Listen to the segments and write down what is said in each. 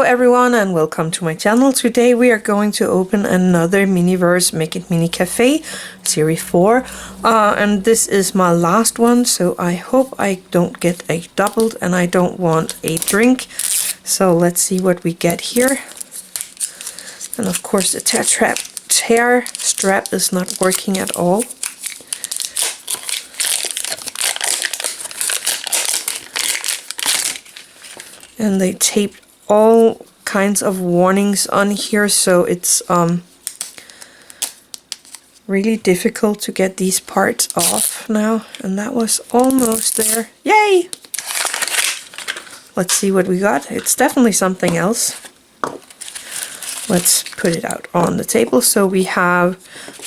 everyone and welcome to my channel. Today we are going to open another Miniverse Make It Mini Cafe Serie 4 and this is my last one, so I hope I don't get a doubled and I don't want a drink. So let's see what we get here. And of course the tear strap is not working at all. And they taped all kinds of warnings on here, so it's really difficult to get these parts off now. And that was almost there. Yay! Let's see what we got. It's definitely something else. Let's put it out on the table. So we have,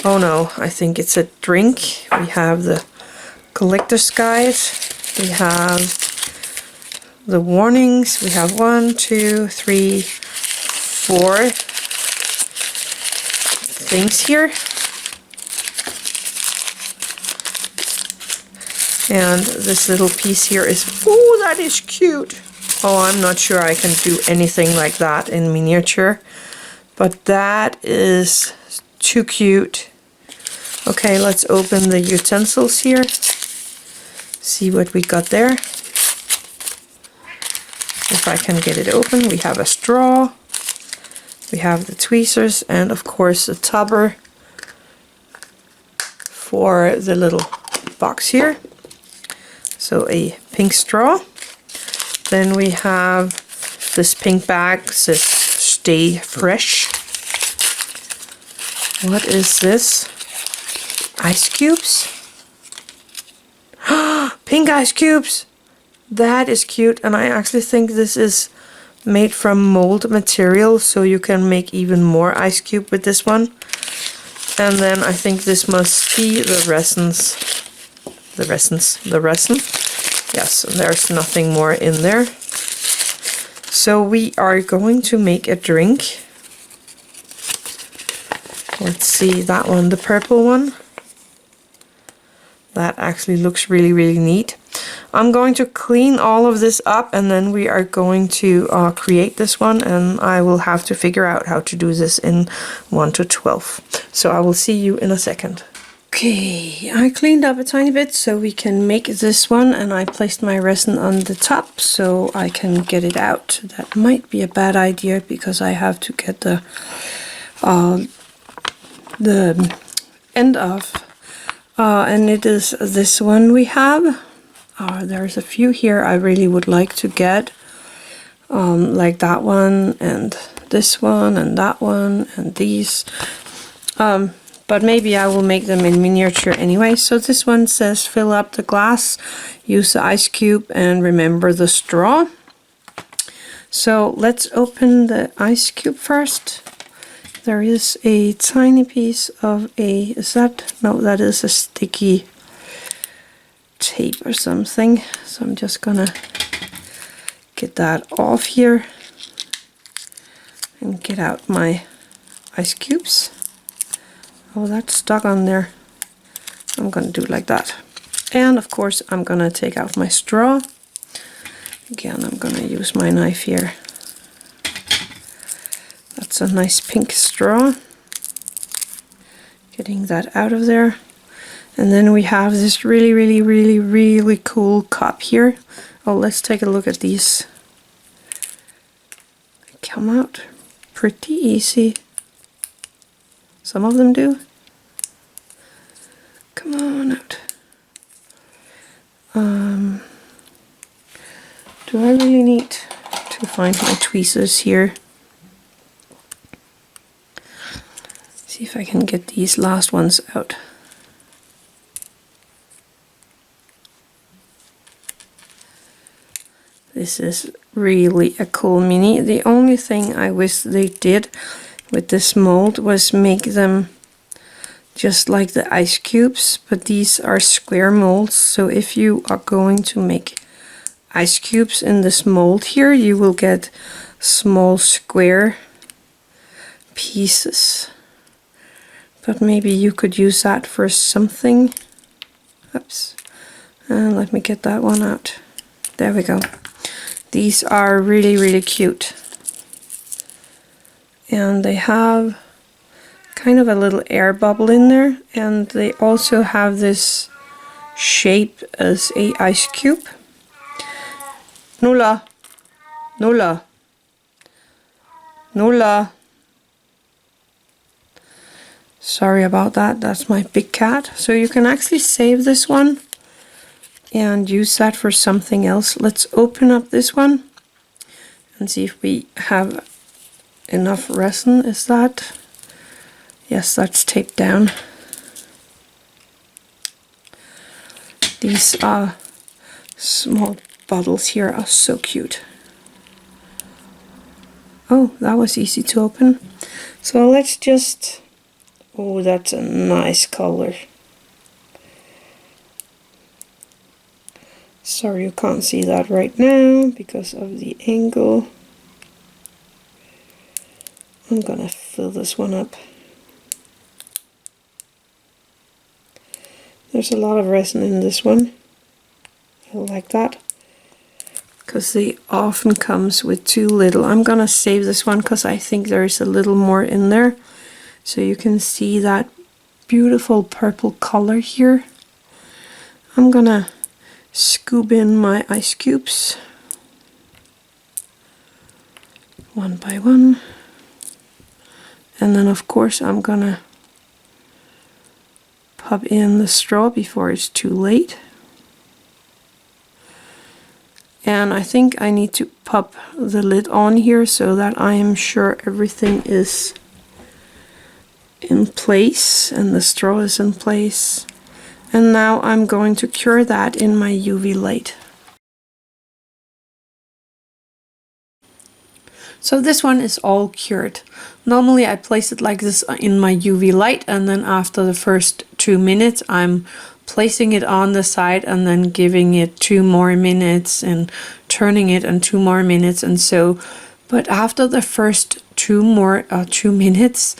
oh no, I think it's a drink. We have the collector's guide. We have the warnings. We have 1, 2, 3, 4 things here. And this little piece here is, oh, that is cute. Oh, I'm not sure I can do anything like that in miniature, but that is too cute. Okay, let's open the utensils here. See what we got there. If I can get it open, we have a straw, we have the tweezers, and of course a topper for the little box here. So a pink straw. Then we have this pink bag, says stay fresh. What is this? Ice cubes? Pink ice cubes! That is cute, and I actually think this is made from mold material, so you can make even more ice cube with this one. And then I think this must be the resin. Yes, there's nothing more in there. So we are going to make a drink. Let's see, that one, the purple one. That actually looks really, really neat. I'm going to clean all of this up and then we are going to create this one, and I will have to figure out how to do this in 1 to 12. So I will see you in a second. Okay, I cleaned up a tiny bit so we can make this one, and I placed my resin on the top so I can get it out. That might be a bad idea because I have to get the end off. And it is this one we have. There's a few here I really would like to get, like that one and this one and that one and these, but maybe I will make them in miniature anyway. So this one says fill up the glass, use the ice cube, and remember the straw. So let's open the ice cube first. There is a tiny piece of a, that is a sticky tape or something, so I'm just gonna get that off here and get out my ice cubes. Oh, that's stuck on there. I'm gonna do it like that, and of course I'm gonna take out my straw again. I'm gonna use my knife here. That's a nice pink straw. Getting that out of there. And then we have this really cool cup here. Oh, let's take a look at these. They come out pretty easy. Some of them do. Come on out. Do I really need to find my tweezers here? See if I can get these last ones out. This is really a cool mini. The only thing I wish they did with this mold was make them just like the ice cubes, but these are square molds, so if you are going to make ice cubes in this mold here, you will get small square pieces. But maybe you could use that for something. Oops. And let me get that one out. There we go. These are really, really cute. and they have kind of a little air bubble in there, and they also have this shape as a ice cube. Nulla, Nulla, Nulla. Sorry about that, that's my big cat. So you can actually save this one and use that for something else. Let's open up this one and see if we have enough resin. Is that? Yes, that's taped down. These small bottles here are so cute. Oh, that was easy to open. So let's just... Oh, that's a nice color. Sorry you can't see that right now because of the angle. I'm gonna fill this one up. There's a lot of resin in this one. I like that, because they often comes with too little. I'm gonna save this one because I think there is a little more in there. So you can see that beautiful purple color here. I'm gonna scoop in my ice cubes one by one. And then of course I'm gonna pop in the straw before it's too late. And I think I need to pop the lid on here so that I am sure everything is in place and the straw is in place. And now I'm going to cure that in my UV light. So this one is all cured. Normally I place it like this in my UV light, and then after the first 2 minutes I'm placing it on the side and then giving it 2 more minutes and turning it and 2 more minutes and so. But after the first 2 minutes,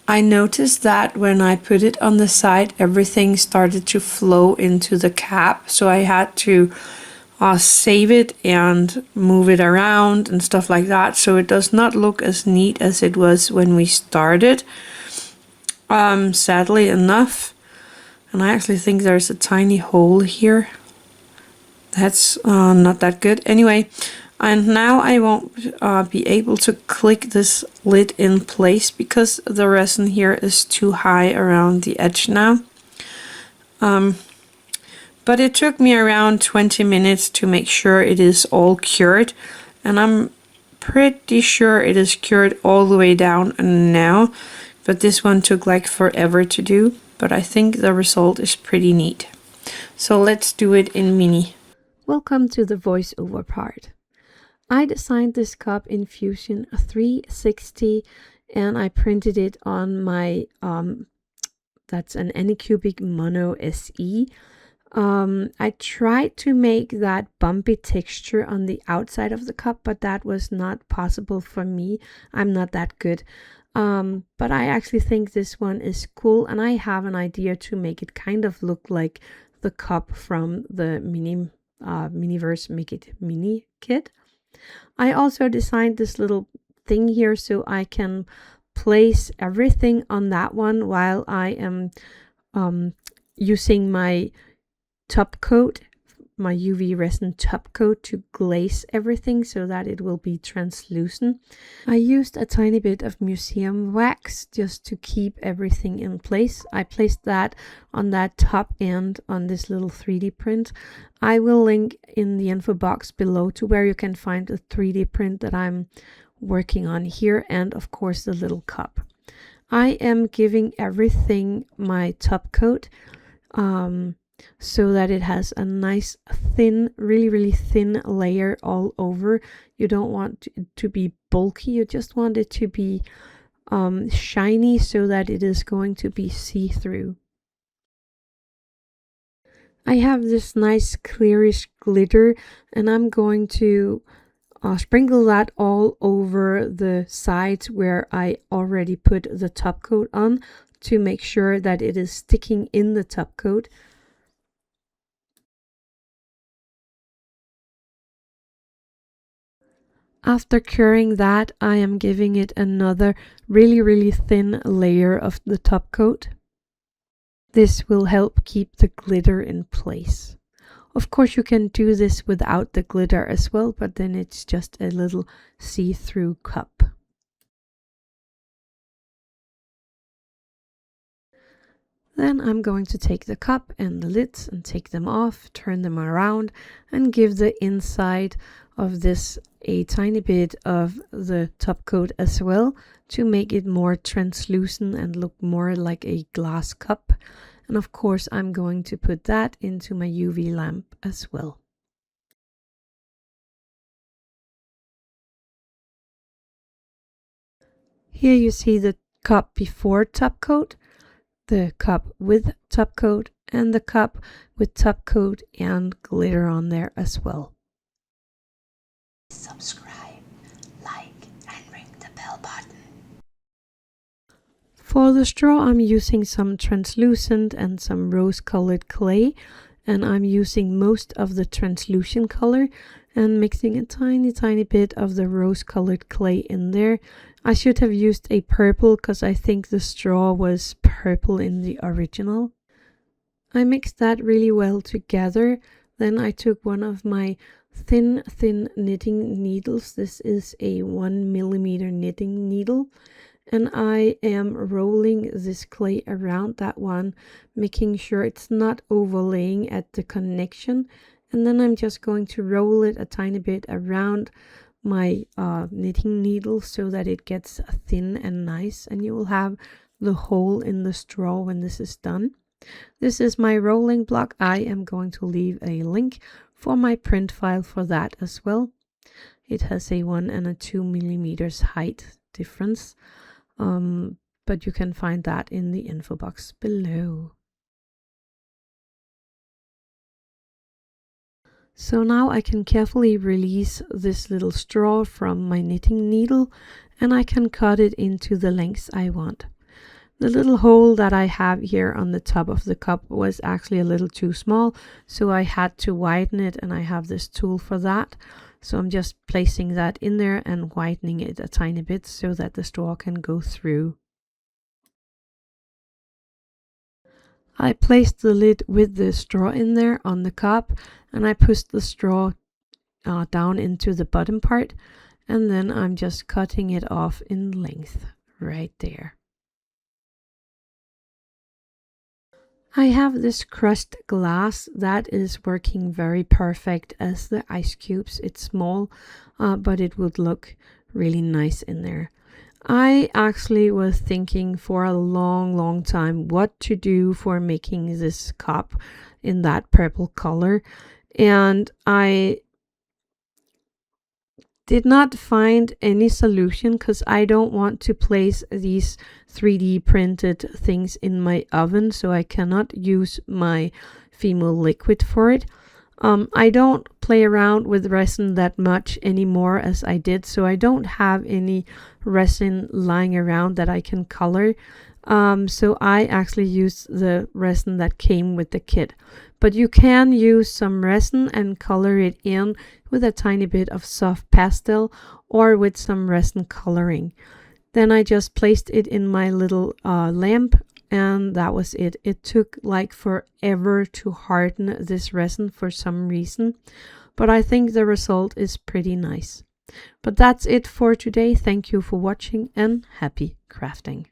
I noticed that when I put it on the side, everything started to flow into the cap. So I had to save it and move it around and stuff like that. So it does not look as neat as it was when we started, sadly enough. And I actually think there's a tiny hole here. That's not that good. Anyway, and now I won't be able to click this lid in place because the resin here is too high around the edge now. But it took me around 20 minutes to make sure it is all cured, and I'm pretty sure it is cured all the way down now, but this one took like forever to do, but I think the result is pretty neat. So let's do it in mini. Welcome to the voiceover part. I designed this cup in Fusion 360 and I printed it on my, that's an Anycubic Mono SE. I tried to make that bumpy texture on the outside of the cup, but that was not possible for me. I'm not that good. But I actually think this one is cool, and I have an idea to make it kind of look like the cup from the Miniverse Make It Mini kit. I also designed this little thing here so I can place everything on that one while I am using my top coat, my UV resin top coat, to glaze everything so that it will be translucent. I used a tiny bit of museum wax just to keep everything in place. I placed that on that top end on this little 3D print. I will link in the info box below to where you can find the 3D print that I'm working on here, and of course the little cup. I am giving everything my top coat so that it has a nice thin, really thin layer all over. You don't want it to be bulky, you just want it to be shiny so that it is going to be see-through. I have this nice clearish glitter and I'm going to sprinkle that all over the sides where I already put the top coat on to make sure that it is sticking in the top coat. After curing that, I am giving it another really thin layer of the top coat. This will help keep the glitter in place. Of course, you can do this without the glitter as well, but then it's just a little see-through cup. Then I'm going to take the cup and the lids and take them off, turn them around, and give the inside of this a tiny bit of the top coat as well to make it more translucent and look more like a glass cup. And of course, I'm going to put that into my UV lamp as well. Here you see the cup before top coat, the cup with top coat, and the cup with top coat and glitter on there as well. Subscribe, like, and ring the bell button. For the straw, I'm using some translucent and some rose-colored clay, and I'm using most of the translucent color and mixing a tiny bit of the rose-colored clay in there. I should have used a purple because I think the straw was purple in the original. I mixed that really well together. Then I took one of my thin knitting needles. This is a 1 millimeter knitting needle. And I am rolling this clay around that one, making sure it's not overlaying at the connection. And then I'm just going to roll it a tiny bit around my knitting needle so that it gets thin and nice, and you will have the hole in the straw when this is done. This is my rolling block. I am going to leave a link for my print file for that as well. It has a 1 and a 2 millimeters height difference. But you can find that in the info box below. So now I can carefully release this little straw from my knitting needle, and I can cut it into the lengths I want. The little hole that I have here on the top of the cup was actually a little too small, so I had to widen it, and I have this tool for that. So I'm just placing that in there and widening it a tiny bit so that the straw can go through. I placed the lid with the straw in there on the cup, and I pushed the straw down into the bottom part, and then I'm just cutting it off in length right there. I have this crushed glass that is working very perfect as the ice cubes. It's small, but it would look really nice in there. I actually was thinking for a long time what to do for making this cup in that purple color, and I did not find any solution because I don't want to place these 3D printed things in my oven, so I cannot use my Fimo liquid for it. I don't play around with resin that much anymore as I did, so I don't have any resin lying around that I can color. So I actually used the resin that came with the kit. But you can use some resin and color it in with a tiny bit of soft pastel or with some resin coloring. Then I just placed it in my little lamp, and that was it. It took like forever to harden this resin for some reason, but I think the result is pretty nice. But that's it for today. Thank you for watching and happy crafting.